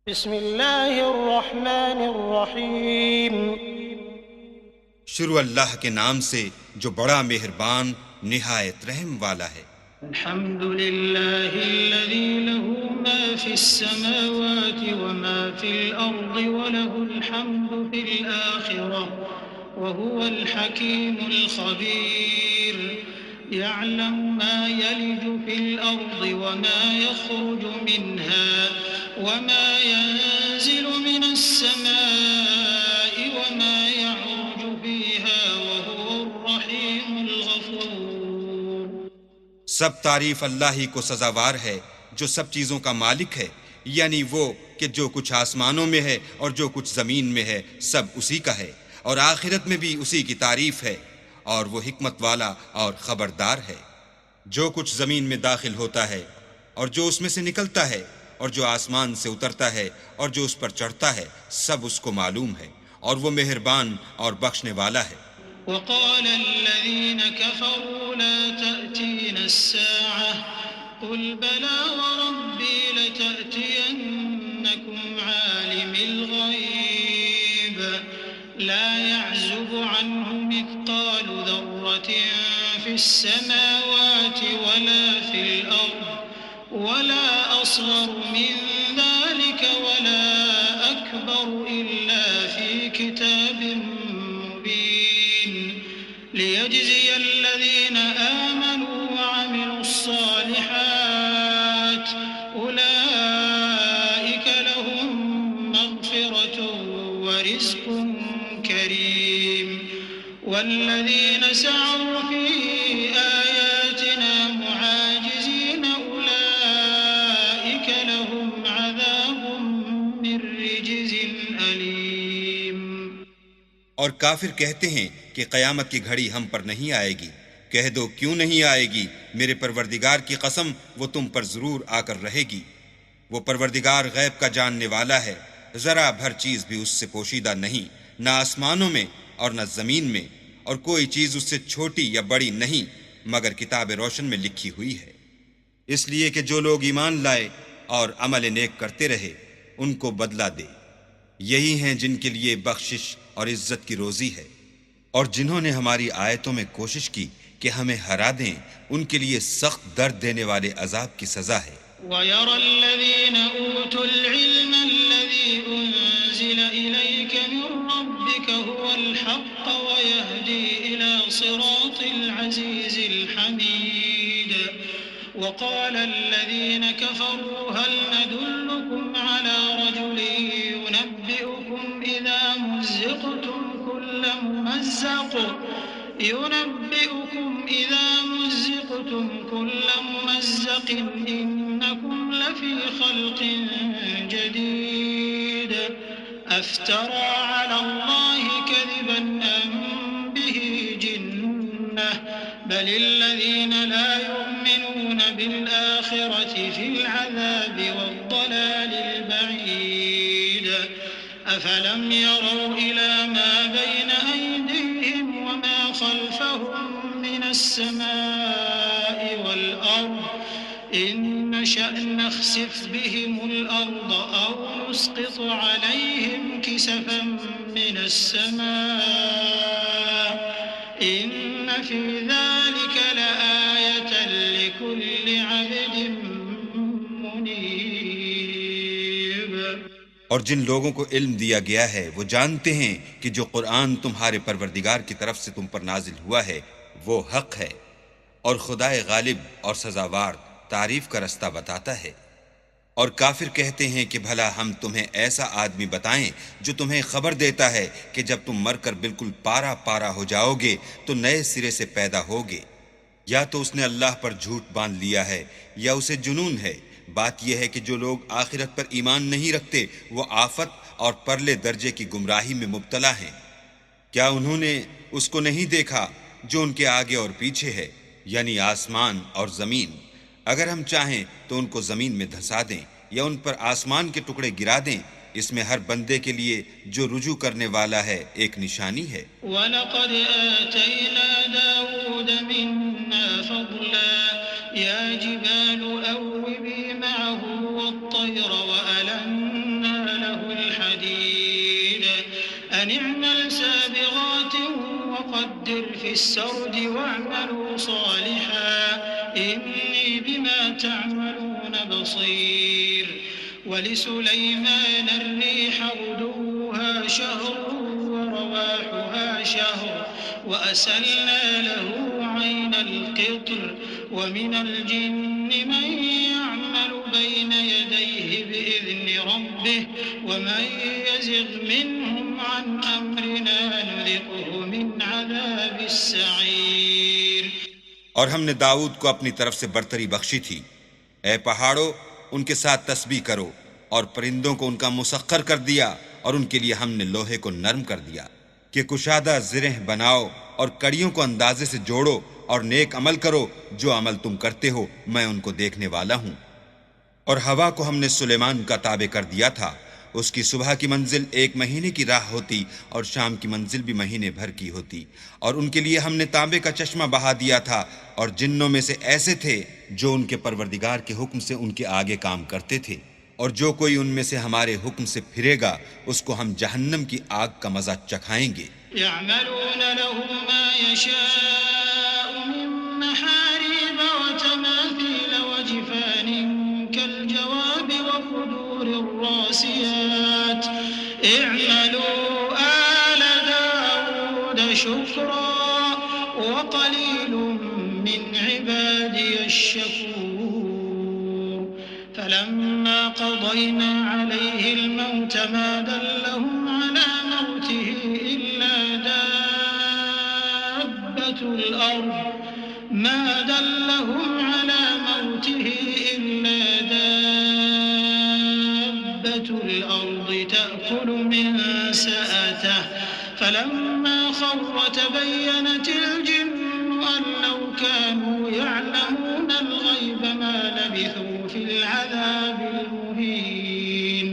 بسم اللہ الرحمن الرحیم۔ شروع اللہ کے نام سے جو بڑا مہربان نہایت رحم والا ہے۔ الحمد للہ الذی له ما فی السماوات وما فی الارض وله الحمد فی الآخرة وهو الحکیم الخبیر۔ يعلم ما يلج في الأرض وما يخرج منها وما ينزل من السماء وما يعرج فيها وهو الرحيم الغفور۔ سب تعریف اللہ ہی کو سزاوار ہے جو سب چیزوں کا مالک ہے، یعنی وہ کہ جو کچھ آسمانوں میں ہے اور جو کچھ زمین میں ہے سب اسی کا ہے، اور آخرت میں بھی اسی کی تعریف ہے، اور وہ حکمت والا اور خبردار ہے۔ جو کچھ زمین میں داخل ہوتا ہے اور جو اس میں سے نکلتا ہے اور جو آسمان سے اترتا ہے اور جو اس پر چڑھتا ہے سب اس کو معلوم ہے، اور وہ مہربان اور بخشنے والا ہے۔ وقال الذين كفروا لا تأتينا الساعة قل بلى وربي لتأتينكم عالم الغيب لا يعزب عنه مثقال ذرة في السماوات ولا في الأرض ولا أصغر من ذلك ولا أكبر إلا في كتاب مبين ليجزي الذين آمنوا وعملوا الصالحات أولئك لهم مغفرة ورزق كريم والذين سعوا في آياتنا معاجزين أولئك لهم عذاب من رجز أليم۔ اور کافر کہتے ہیں کہ قیامت کی گھڑی ہم پر نہیں آئے گی۔ کہہ دو کیوں نہیں آئے گی؟ میرے پروردگار کی قسم وہ تم پر ضرور آ کر رہے گی۔ وہ پروردگار غیب کا جاننے والا ہے، ذرا بھر چیز بھی اس سے پوشیدہ نہیں، نہ آسمانوں میں اور نہ زمین میں، اور کوئی چیز اس سے چھوٹی یا بڑی نہیں مگر کتاب روشن میں لکھی ہوئی ہے۔ اس لیے کہ جو لوگ ایمان لائے اور عمل نیک کرتے رہے ان کو بدلہ دے۔ یہی ہیں جن کے لیے بخشش اور عزت کی روزی ہے، اور جنہوں نے ہماری آیتوں میں کوشش کی کہ ہمیں ہرا دیں ان کے لیے سخت درد دینے والے عذاب کی سزا ہے۔ وَيَرَى الَّذِينَ أُوتُوا الْعِلْمَ الَّذِي أُنزِلَ إِلَيْكَ مِن رَّبِّكَ هُوَ الْحَقَّ وَيَهْدِي إِلَى صِرَاطِ الْعَزِيزِ الْحَمِيدِ وَقَالَ الَّذِينَ كَفَرُوا هَلْ نَدُلُّكُمْ عَلَى رَجُلٍ يُنَبِّئُكُمْ إِذَا مُزِّقْتُمْ كُلَّ مُمَزَّقٍ إِنَّكُمْ لَفِي خَلْقٍ جَدِيدٍ أَفْتَرَى عَلَى اللَّهِ كَذِبًا أَمْ بِهِ جِنَّةٌ بَلِ الَّذِينَ لَا يُؤْمِنُونَ بِالْآخِرَةِ فِي الْعَذَابِ وَالضَّلَالِ الْبَعِيدِ أَفَلَمْ يَرَوْا إِلَى مَا بَيْنَ أَيْدِيهِمْ وَمَا خَلْفَهُم مِّنَ السَّمَاءِ وَالْأَرْضِ إِن نَّشَأْ نَخْسِفْ بِهِمُ الْأَرْضَ أَوْ نُسْقِطْ عَلَيْهِمْ كِسَفًا مِّنَ السَّمَاءِ إِنَّ فِي ذَلِكَ لَآيَةً لِكُلِّ عَبْدٍ مُّنِيبٍ۔ اور جن لوگوں کو علم دیا گیا ہے وہ جانتے ہیں کہ جو قرآن تمہارے پروردگار کی طرف سے تم پر نازل ہوا ہے وہ حق ہے، اور خدائے غالب اور سزاوار تعریف کا رستہ بتاتا ہے۔ اور کافر کہتے ہیں کہ بھلا ہم تمہیں ایسا آدمی بتائیں جو تمہیں خبر دیتا ہے کہ جب تم مر کر بالکل پارا پارا ہو جاؤ گے تو نئے سرے سے پیدا ہوگے۔ یا تو اس نے اللہ پر جھوٹ باندھ لیا ہے یا اسے جنون ہے۔ بات یہ ہے کہ جو لوگ آخرت پر ایمان نہیں رکھتے وہ آفت اور پرلے درجے کی گمراہی میں مبتلا ہیں۔ کیا انہوں نے اس کو نہیں دیکھا جو ان کے آگے اور پیچھے ہے، یعنی آسمان اور زمین؟ اگر ہم چاہیں تو ان کو زمین میں دھسا دیں یا ان پر آسمان کے ٹکڑے گرا دیں، اس میں ہر بندے کے لیے جو رجوع کرنے والا ہے ایک نشانی ہے۔ وَلَقَدْ آتَيْنَا دَاوُودَ مِنَّا فَضْلًا يَا جِبَالُ أَوِّبِي مَعَهُ وَالطَّيْرَ وَأَلَنَّا الحديد أن اعمل سابغات وقدر في السرد واعملوا صالحا إني بما تعملون بصير ولسليمان الريح غدوها شهر ورواحها شهر وأسلنا له عين القطر ومن الجن من يعمل بين يديه بإذن ربه ومن يزغ منهم عن أمرنا نذقه من عذاب السعير. اور ہم نے داؤد کو اپنی طرف سے برتری بخشی تھی. اے پہاڑوں، ان کے ساتھ تسبیح کرو، اور پرندوں کو ان کا مسخر کر دیا، اور ان کے لیے ہم نے لوہے کو نرم کر دیا کہ کشادہ زرہ بناؤ اور کڑیوں کو اندازے سے جوڑو اور نیک عمل کرو. جو عمل تم کرتے ہو میں ان کو دیکھنے والا ہوں. اور ہوا کو ہم نے سلیمان کا تابع کر دیا تھا. اس کی صبح کی منزل 1 مہینے کی راہ ہوتی اور شام کی منزل بھی مہینے بھر کی ہوتی. اور ان کے لیے ہم نے تانبے کا چشمہ بہا دیا تھا. اور جنوں میں سے ایسے تھے جو ان کے پروردگار کے حکم سے ان کے آگے کام کرتے تھے. اور جو کوئی ان میں سے ہمارے حکم سے پھرے گا اس کو ہم جہنم کی آگ کا مزہ چکھائیں گے. يعملون له ما يشاء من محاريب وتماثيل وجفان كالجواب وقدور الراسيات اعملوا آل داود شكرا وقليل من عبادي الشكور. فلما قضينا عليه الموت ما دلهم على موته إلا دابة الأرض تأكل من سأته فلما خر تبينت الجن أن لو كانوا يعلمون الغيب ما لبثوا في العذاب المهين.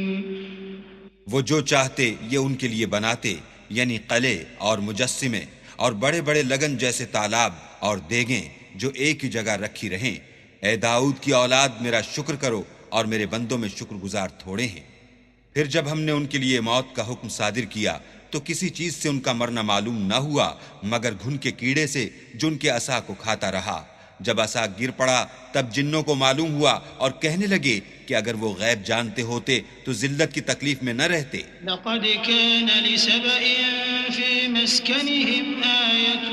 وہ جو چاہتے یہ ان کے لیے بناتے، یعنی قلعے اور مجسمے اور بڑے بڑے لگن جیسے تالاب اور دیگیں جو ایک ہی جگہ رکھی رہیں. اے داؤد کی اولاد، میرا شکر کرو اور میرے بندوں میں شکر گزار تھوڑے ہیں. پھر جب ہم نے ان کے لیے موت کا حکم صادر کیا تو کسی چیز سے ان کا مرنا معلوم نہ ہوا مگر گھن کے کیڑے سے جو ان کے عصا کو کھاتا رہا. جب عصا گر پڑا تب جنوں کو معلوم ہوا اور کہنے لگے کہ اگر وہ غیب جانتے ہوتے تو ذلت کی تکلیف میں نہ رہتے. لقد كان لسبإ في مسكنهم آية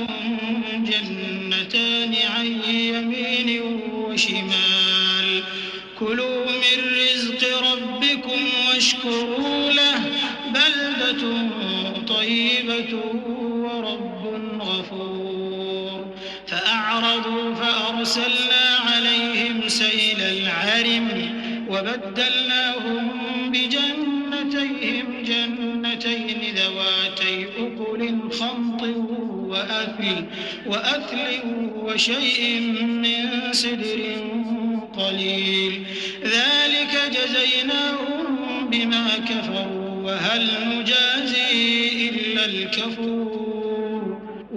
جنتان عن يمين وشمال كلوا من رزق ربكم واشكروا له بلدة طيبة ورب غفور. فأعرضوا فأرسلنا عليهم سيل العرم وبدلناهم بجنتيهم جنتين ذواتي أكل خمط وأثل وشيء من سدر قليل ذلك جزيناهم بما كفروا وهل نجازي إلا الكفور.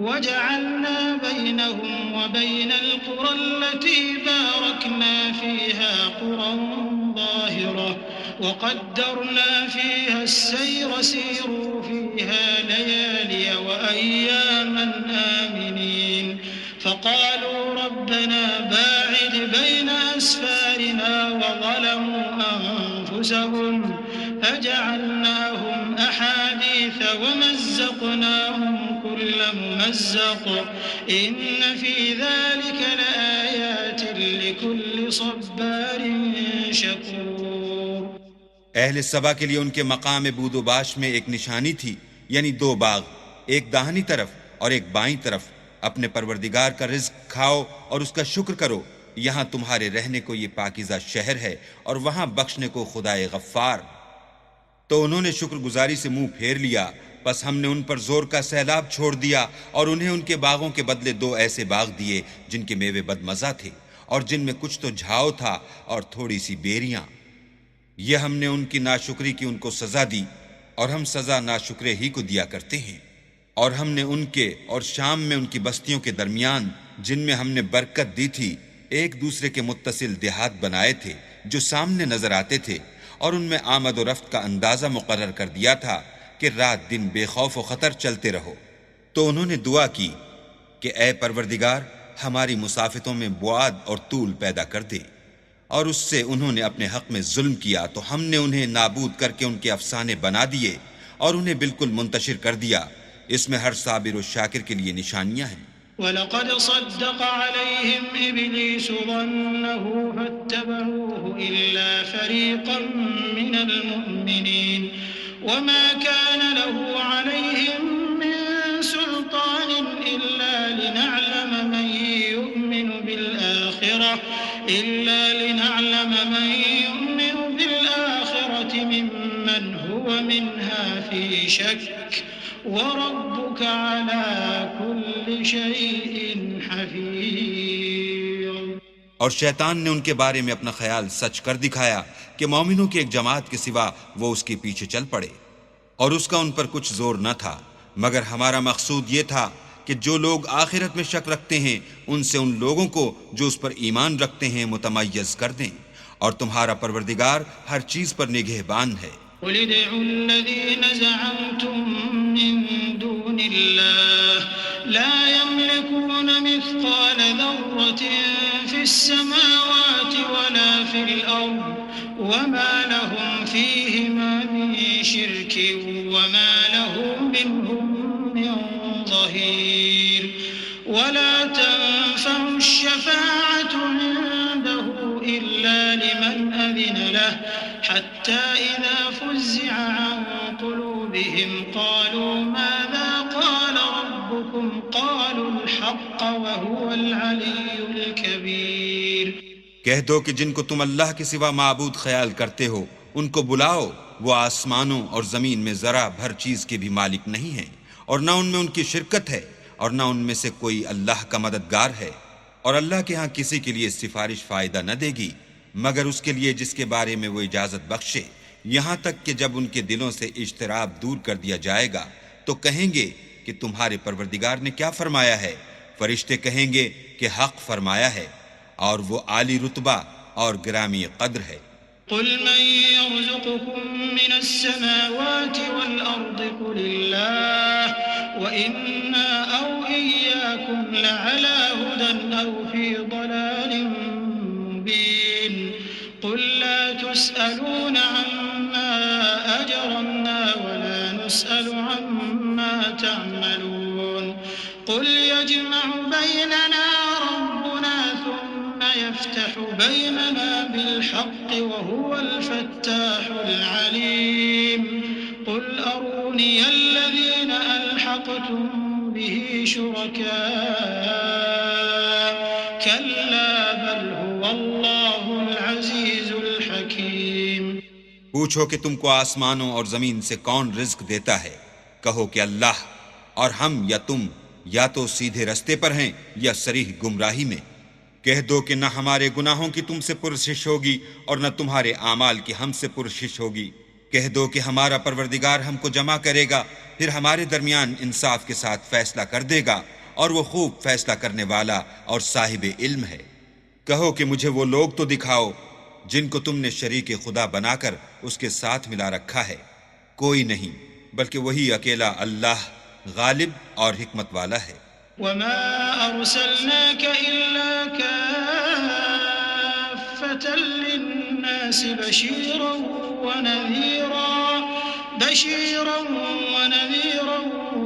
وجعلنا بينهم وبين القرى التي باركنا فيها قرى ظاهرة وقدرنا فيها السير سيروا فيها ليالي وأياما آمنين. فقالوا ربنا باعد بين أسفارنا وظلموا أنفسهم فجعلناهم أحاديث ومزقناهم كل ممزق إن في ذلك لآيات لكل صبار شكور. اہل سبا کے لیے ان کے مقام بود و باش میں ایک نشانی تھی، یعنی 2 باغ، ایک داہنی طرف اور ایک بائیں طرف. اپنے پروردگار کا رزق کھاؤ اور اس کا شکر کرو. یہاں تمہارے رہنے کو یہ پاکیزہ شہر ہے اور وہاں بخشنے کو خدائے غفار. تو انہوں نے شکر گزاری سے منہ پھیر لیا، پس ہم نے ان پر زور کا سیلاب چھوڑ دیا اور انہیں ان کے باغوں کے بدلے 2 ایسے باغ دیے جن کے میوے بدمزہ تھے اور جن میں کچھ تو جھاؤ تھا اور تھوڑی سی بیریاں. یہ ہم نے ان کی ناشکری کی ان کو سزا دی اور ہم سزا ناشکرے ہی کو دیا کرتے ہیں. اور ہم نے ان کے اور شام میں ان کی بستیوں کے درمیان جن میں ہم نے برکت دی تھی ایک دوسرے کے متصل دیہات بنائے تھے جو سامنے نظر آتے تھے. اور ان میں آمد و رفت کا اندازہ مقرر کر دیا تھا کہ رات دن بے خوف و خطر چلتے رہو۔ تو انہوں نے دعا کی کہ اے پروردگار ہماری مسافتوں میں بعد اور طول پیدا کر دے، اور اس سے انہوں نے اپنے حق میں ظلم کیا تو ہم نے انہیں نابود کر کے ان کے افسانے بنا دیے اور انہیں بالکل منتشر کر دیا۔ اس میں ہر صابر و شاکر کے لیے نشانیاں ہیں۔ وَلَقَدْ صَدَّقَ عَلَيْهِمْ إِبْلِيسُ ظَنَّهُ فَاتَّبَعُوهُ إِلَّا فَرِيقًا مِّنَ الْمُؤْمِنِينَ وَمَا كَانَ لَهُ عَلَيْهِمْ مِن سُلْطَانٍ إِلَّا لِنَعْلَمَ مَن يُؤْمِنُ بِالْآخِرَةِ مِمَّنْ هُوَ مِنْهَا فِي شَكٍّ وَرَبُّكَ عَلَى كُلِّ شَيْءٍ حَفِيظٌ۔ اور شیطان نے ان کے بارے میں اپنا خیال سچ کر دکھایا کہ مومنوں کی ایک جماعت کے سوا وہ اس کے پیچھے چل پڑے، اور اس کا ان پر کچھ زور نہ تھا، مگر ہمارا مقصود یہ تھا کہ جو لوگ آخرت میں شک رکھتے ہیں ان سے ان لوگوں کو جو اس پر ایمان رکھتے ہیں متمیز کر دیں، اور تمہارا پروردگار ہر چیز پر نگہبان ہے۔ قل ادعوا الذين زعمتم من دون الله لا يملكون مثقال ذرة في السماوات ولا في الأرض وما لهم فيهما من شرك وما له منهم من ظهير ولا تنفع الشفاعة عنده إلا لمن أذن له حتى إذا فزع عن قلوبهم قالوا ماذا قال ربكم قالوا الحق وهو العلي الكبير۔ کہہ دو کہ جن کو تم اللہ کے سوا معبود خیال کرتے ہو ان کو بلاؤ، وہ آسمانوں اور زمین میں ذرا بھر چیز کے بھی مالک نہیں ہیں، اور نہ ان میں ان کی شرکت ہے، اور نہ ان میں سے کوئی اللہ کا مددگار ہے، اور اللہ کے ہاں کسی کے لیے سفارش فائدہ نہ دے گی مگر اس کے لیے جس کے بارے میں وہ اجازت بخشے، یہاں تک کہ جب ان کے دلوں سے اجتراب دور کر دیا جائے گا تو کہیں گے کہ تمہارے پروردگار نے کیا فرمایا ہے؟ فرشتے کہیں گے کہ حق فرمایا ہے، اور وہ عالی رتبہ اور گرامی قدر ہے۔ قل من يرزقكم من السماوات والأرض قل الله وإنا أو إياكم لعلى هدى أو في ضلال مبين قل لا تسألون عما أجرمنا ولا نسأل عما تعملون قل يجمع بيننا ربنا ثم يفتح بيننا بالحق وهو الفتاح العليم قل أروني الذين ألحقتم به شركاء كلا بل هو الله العزيز الحكيم۔ پوچھو کہ تم کو آسمانوں اور زمین سے کون رزق دیتا ہے؟ کہو کہ اللہ، اور ہم یا تم یا تو سیدھے رستے پر ہیں یا صریح گمراہی میں۔ کہہ دو کہ نہ ہمارے گناہوں کی تم سے پرسش ہوگی اور نہ تمہارے اعمال کی ہم سے پرسش ہوگی۔ کہہ دو کہ ہمارا پروردگار ہم کو جمع کرے گا، پھر ہمارے درمیان انصاف کے ساتھ فیصلہ کر دے گا، اور وہ خوب فیصلہ کرنے والا اور صاحب علم ہے۔ کہو کہ مجھے وہ لوگ تو دکھاؤ جن کو تم نے شریک خدا بنا کر اس کے ساتھ ملا رکھا ہے۔ کوئی نہیں بلکہ وہی اکیلا اللہ غالب اور حکمت والا ہے۔ وما أرسلناك إلا كافة للناس بشيرا ونذيرا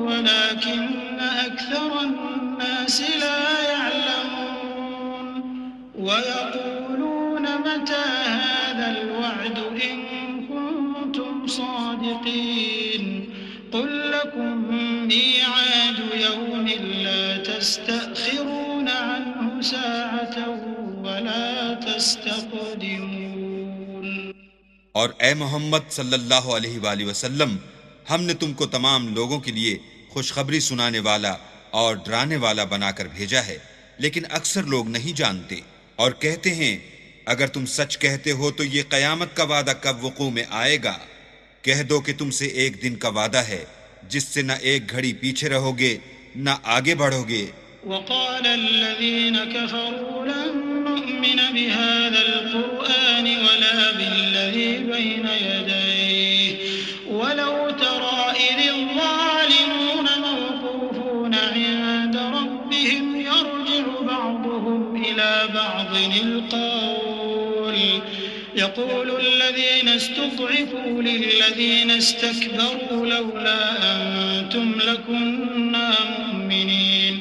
ولكن أكثر الناس لا يعلمون ويقولون متى هذا الوعد إن كنتم صادقين قل لكم ميعاد يوم لا تستأخرون عنه ساعة ولا تستقدمون۔ اور اے محمد صلی اللہ علیہ وآلہ وسلم، ہم نے تم کو تمام لوگوں کے لیے خوشخبری سنانے والا اور ڈرانے والا بنا کر بھیجا ہے، لیکن اکثر لوگ نہیں جانتے، اور کہتے ہیں اگر تم سچ کہتے ہو تو یہ قیامت کا وعدہ کب وقوع میں آئے گا؟ کہہ دو کہ تم سے ایک دن کا وعدہ ہے جس سے نہ ایک گھڑی پیچھے رہو گے نہ آگے بڑھو گے۔ وقال الذين كفروا لن نؤمن يؤمن بهذا القرآن ولا بالذي بين يديه ولو ترى إذ الظالمون موقوفون عند ربهم يرجع بعضهم إلى بعض القول يقول الذين استضعفوا للذين استكبروا لولا أنتم لكنا مؤمنين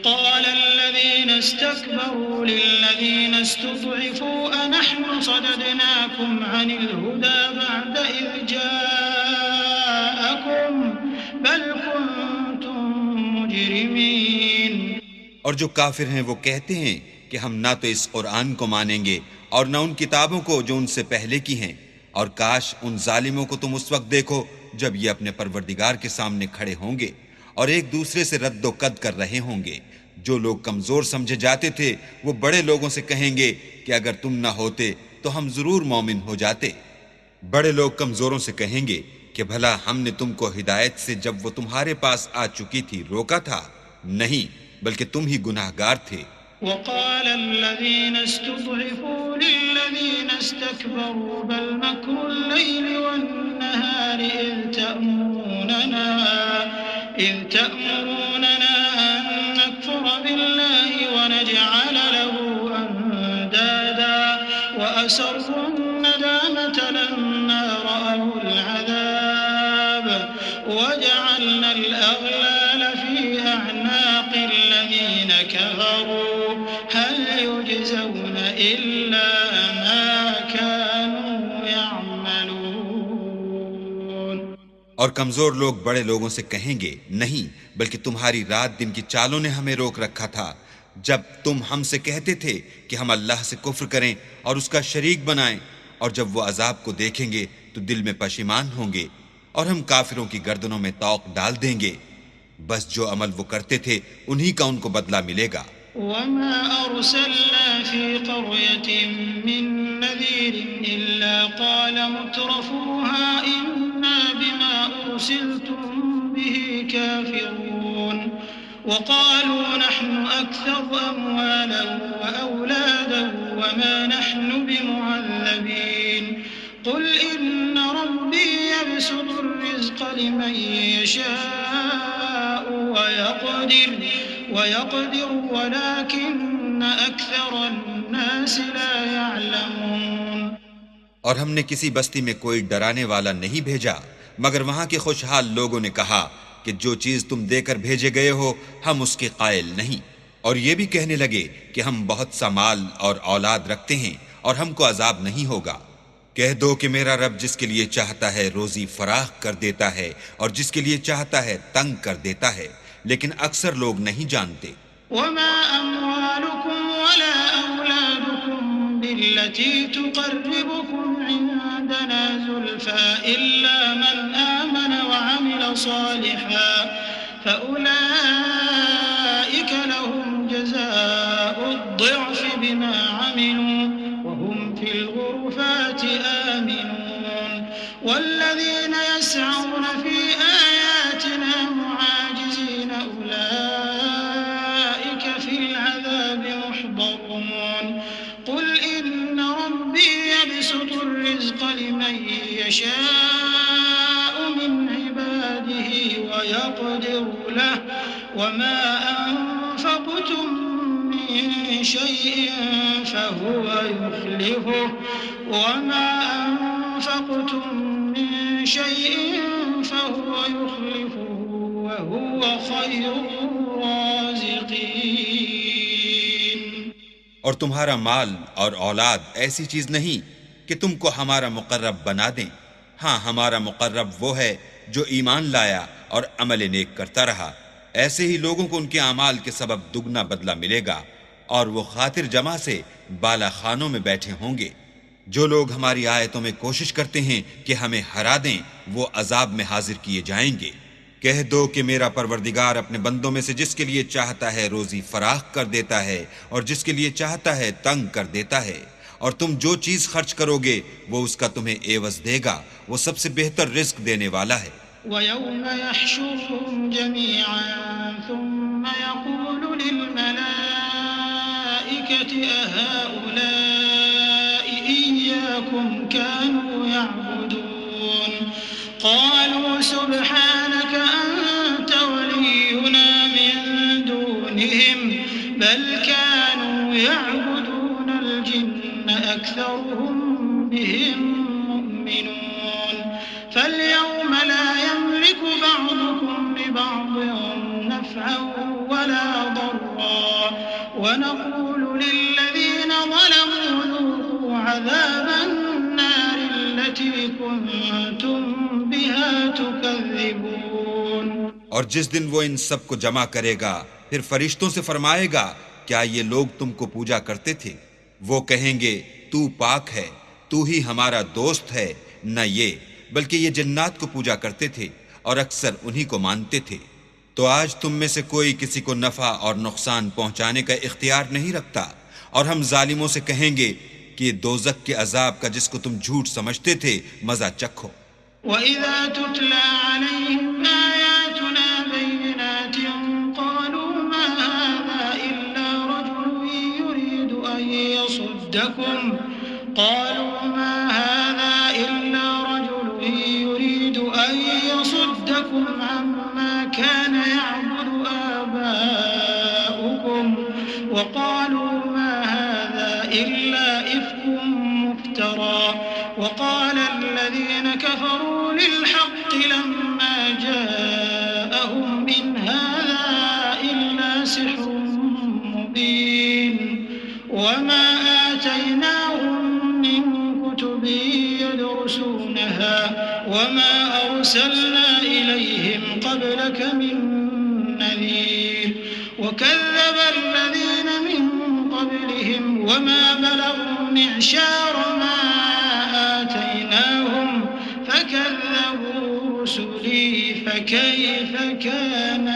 قال الذين استكبروا للذين استضعفوا أنحن صددناكم عن الهدى بعد إذ جاءكم بل كنتم مجرمين. اور جو کافر ہیں وہ کہتے ہیں کہ ہم نہ تو اس قرآن کو مانیں گے اور نہ ان کتابوں کو جو ان سے پہلے کی ہیں، اور کاش ان ظالموں کو تم اس وقت دیکھو جب یہ اپنے پروردگار کے سامنے کھڑے ہوں گے اور ایک دوسرے سے رد و قد کر رہے ہوں گے. جو لوگ کمزور سمجھے جاتے تھے وہ بڑے لوگوں سے کہیں گے کہ اگر تم نہ ہوتے تو ہم ضرور مومن ہو جاتے. بڑے لوگ کمزوروں سے کہیں گے کہ بھلا ہم نے تم کو ہدایت سے جب وہ تمہارے پاس آ چکی تھی روکا تھا؟ نہیں، بلکہ تم ہی گناہگار تھے. وقال الذين استضعفوا للذين استكبروا بل مكر الليل والنهار إذ تأمروننا أن نكفر بالله ونجعل له أندادا وأسروا الندامة لما رأوا العذاب وجعلنا الأغلال في أعناق الذين كفروا هل يجزون إلا ما كانوا يعملون. اور کمزور لوگ بڑے لوگوں سے کہیں گے نہیں، بلکہ تمہاری رات دن کی چالوں نے ہمیں روک رکھا تھا جب تم ہم سے کہتے تھے کہ ہم اللہ سے کفر کریں اور اس کا شریک بنائیں، اور جب وہ عذاب کو دیکھیں گے تو دل میں پشیمان ہوں گے اور ہم کافروں کی گردنوں میں طوق ڈال دیں گے. بس جو عمل وہ کرتے تھے انہی کا ان کو بدلہ ملے گا. وما أرسلنا في قرية من نذير إلا قال مترفوها إنا بما أرسلتم به كافرون وقالوا نحن أكثر أموالا وأولادا وما نحن بمعذبين قل إن ربي يبسط الرزق لمن يشاء ويقدر ولكن أكثر الناس لا يعلمون. اور ہم نے کسی بستی میں کوئی ڈرانے والا نہیں بھیجا مگر وہاں کے خوشحال لوگوں نے کہا کہ جو چیز تم دے کر بھیجے گئے ہو ہم اس کے قائل نہیں، اور یہ بھی کہنے لگے کہ ہم بہت سا مال اور اولاد رکھتے ہیں اور ہم کو عذاب نہیں ہوگا. کہہ دو کہ میرا رب جس کے لیے چاہتا ہے روزی فراخ کر دیتا ہے اور جس کے لیے چاہتا ہے تنگ کر دیتا ہے، لیکن اکثر لوگ نہیں جانتے. وما أموالكم ولا أولادكم بالتي تقربكم عندنا زلفى إلا من آمن وعمل صالحا فأولئك لهم جزاء الضعف بما عملوا وهم في الغرفات آمنون والذين يسعون في آياتنا معاجزين أولئك في العذاب محضرون قل إن ربي يبسط الرزق لمن يشاء من عباده ويقدر له وما أنفقتم من شيء فهو يخلفه وما أنفقتم من شيء فهو يخلفه وهو خير الرازقين. اور تمہارا مال اور اولاد ایسی چیز نہیں کہ تم کو ہمارا مقرب بنا دیں. ہاں، ہمارا مقرب وہ ہے جو ایمان لایا اور عمل نیک کرتا رہا. ایسے ہی لوگوں کو ان کے اعمال کے سبب دگنا بدلہ ملے گا اور وہ خاطر جمع سے بالا خانوں میں بیٹھے ہوں گے. جو لوگ ہماری آیتوں میں کوشش کرتے ہیں کہ ہمیں ہرا دیں وہ عذاب میں حاضر کیے جائیں گے. کہہ دو کہ میرا پروردگار اپنے بندوں میں سے جس کے لیے چاہتا ہے روزی فراخ کر دیتا ہے اور جس کے لیے چاہتا ہے تنگ کر دیتا ہے، اور تم جو چیز خرچ کرو گے وہ اس کا تمہیں عوض دے گا. وہ سب سے بہتر رزق دینے والا ہے. وَيَوْمَ يَحْشُرُهُمْ جَمِيعًا ثُمَّ يَقُولُ لِلْمَلَائِكَةِ الملائكة أهؤلاء إياكم كانوا يعبدون قالوا سبحانك أنت ولينا من دونهم بل كانوا يعبدون الجن أكثرهم بهم مؤمنون فاليوم لا يملك بعضكم لبعض نفعا ولا ضرا ونقول للذين ظلموا ذوقوا عذاب النار التي كنتم بها تكذبون۔ اور جس دن وہ ان سب کو جمع کرے گا پھر فرشتوں سے فرمائے گا کیا یہ لوگ تم کو پوجا کرتے تھے؟ وہ کہیں گے تو پاک ہے، تو ہی ہمارا دوست ہے، نہ یہ بلکہ یہ جنات کو پوجا کرتے تھے اور اکثر انہی کو مانتے تھے۔ تو آج تم میں سے کوئی کسی کو نفع اور نقصان پہنچانے کا اختیار نہیں رکھتا، اور ہم ظالموں سے کہیں گے کہ یہ دوزخ کے عذاب کا جس کو تم جھوٹ سمجھتے تھے مزہ چکھو۔ وَإِذَا تُتْلَى عَلَيْهِمْ آيَاتُنَا بَيِّنَاتٍ قَالُوا مَا هَذَا إِلَّا رَجُلٌ يُرِيدُ أَن يَصُدَّكُمْ عَمَّا كَانَ يَعْبُدُ آبَاؤُكُمْ وَقَالُوا مَا هَذَا إِلَّا إِفْكٌ مُفْتَرًى وقال الذين كفروا للحق لما جاءهم إن هذا إلا سحر مبين وما آتيناهم من كتب يدرسونها وما أرسلنا إليهم قبلك من نذير وكذب الذين من قبلهم وما بلغوا معشار ما آتيناهم فكذبوا رسلي فكيف كان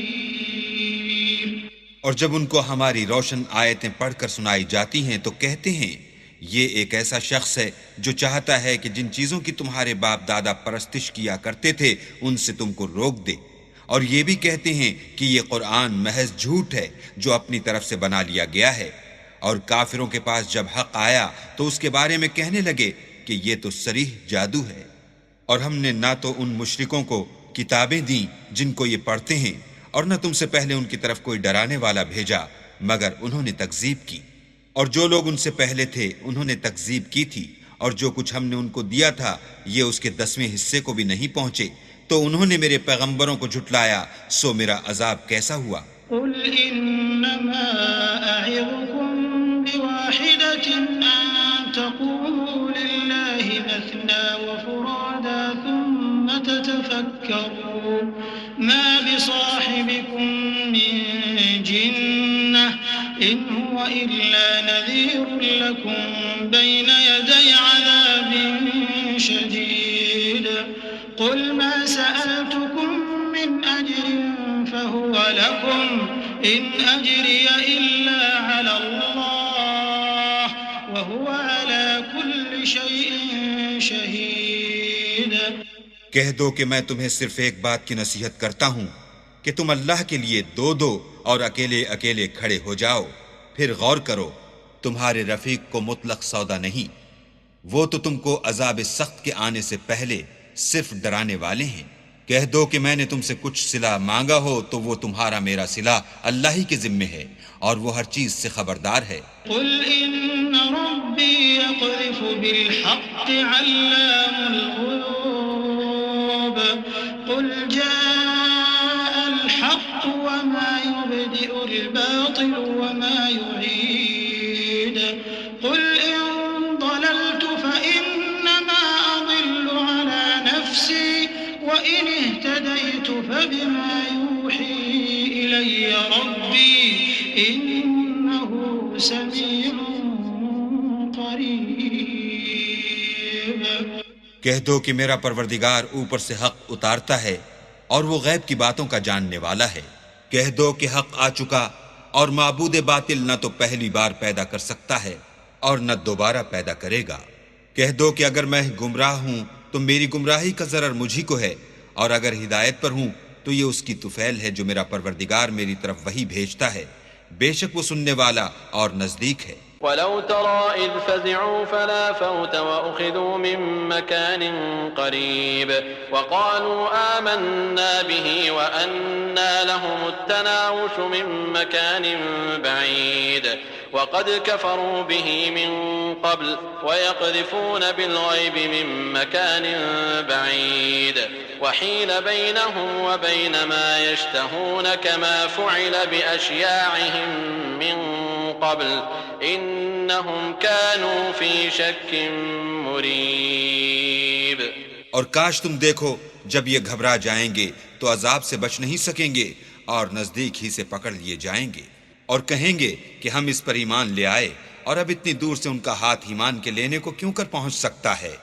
نكير۔ اور جب ان کو ہماری روشن آیتیں پڑھ کر سنائی جاتی ہیں تو کہتے ہیں یہ ایک ایسا شخص ہے جو چاہتا ہے کہ جن چیزوں کی تمہارے باپ دادا پرستش کیا کرتے تھے ان سے تم کو روک دے، اور یہ بھی کہتے ہیں کہ یہ قرآن محض جھوٹ ہے جو اپنی طرف سے بنا لیا گیا ہے، اور کافروں کے پاس جب حق آیا تو اس کے بارے میں کہنے لگے کہ یہ تو صریح جادو ہے۔ اور ہم نے نہ تو ان مشرکوں کو کتابیں دیں جن کو یہ پڑھتے ہیں، اور نہ تم سے پہلے ان کی طرف کوئی ڈرانے والا بھیجا مگر انہوں نے تکذیب کی، اور جو لوگ ان سے پہلے تھے انہوں نے تکذیب کی تھی، اور جو کچھ ہم نے ان کو دیا تھا یہ اس کے 10ویں حصے کو بھی نہیں پہنچے، تو انہوں نے میرے پیغمبروں کو جھٹلایا، سو میرا عذاب کیسا ہوا۔ قل انما اعظكم بواحدة ان تقوموا لله مثنى وفرادا ثم تتفكروا ما بصاحبكم من جنة ان هو الا نذير لكم بين يدي عذاب شديد قل ما سألتكم من أجر فهو لكم إن أجري إلا على الله وهو على كل شيء شهيد۔ کہہ دو کہ میں تمہیں صرف ایک بات کی نصیحت کرتا ہوں کہ تم اللہ کے لیے دو دو اور اکیلے اکیلے کھڑے ہو جاؤ، پھر غور کرو، تمہارے رفیق کو مطلق سودا نہیں، وہ تو تم کو عذاب سخت کے آنے سے پہلے صرف ڈرانے والے ہیں۔ کہہ دو کہ میں نے تم سے کچھ صلہ مانگا ہو تو وہ تمہارا میرا صلہ اللہ ہی کے ذمے ہے، اور وہ ہر چیز سے خبردار ہے۔ قل ان ربی یقذف بالحق علام الغیوب قل جاء الحق وما يبدئ الباطل وما يعيد قل ان ضللت فإنما أضل على نفسي وإن اهتديت فبما يوحي إلي ربي إنه سميع قريب۔ کہہ دو کہ میرا پروردگار اوپر سے حق اتارتا ہے اور وہ غیب کی باتوں کا جاننے والا ہے۔ کہہ دو کہ حق آ چکا اور معبود باطل نہ تو پہلی بار پیدا کر سکتا ہے اور نہ دوبارہ پیدا کرے گا۔ کہہ دو کہ اگر میں گمراہ ہوں تو میری گمراہی کا ضرر مجھی کو ہے، اور اگر ہدایت پر ہوں تو یہ اس کی طفیل ہے جو میرا پروردگار میری طرف وحی بھیجتا ہے، بے شک وہ سننے والا اور نزدیک ہے۔ ولو ترى إذ فزعوا فلا فوت وأخذوا من مكان قريب وقالوا آمنا به وأنى لهم التناوش من مكان بعيد وقد كفروا به من قبل ويقذفون بالغيب من مكان بعيد وحيل بينهم وبين ما يشتهون كما فعل بأشياعهم من قبل انہم كانوا فی شک مریب۔ اور کاش تم دیکھو جب یہ گھبرا جائیں گے تو عذاب سے بچ نہیں سکیں گے اور نزدیک ہی سے پکڑ لیے جائیں گے اور کہیں گے کہ ہم اس پر ایمان لے آئے، اور اب اتنی دور سے ان کا ہاتھ ایمان کے لینے کو کیوں کر پہنچ سکتا ہے؟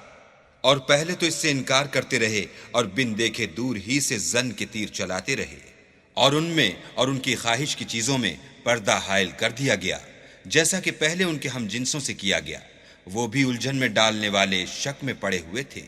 اور پہلے تو اس سے انکار کرتے رہے اور بن دیکھے دور ہی سے زن کے تیر چلاتے رہے، اور ان میں اور ان کی خواہش کی چیزوں میں پردہ حائل کر دیا گیا، جیسا کہ پہلے ان کے ہم جنسوں سے کیا گیا، وہ بھی الجھن میں ڈالنے والے شک میں پڑے ہوئے تھے۔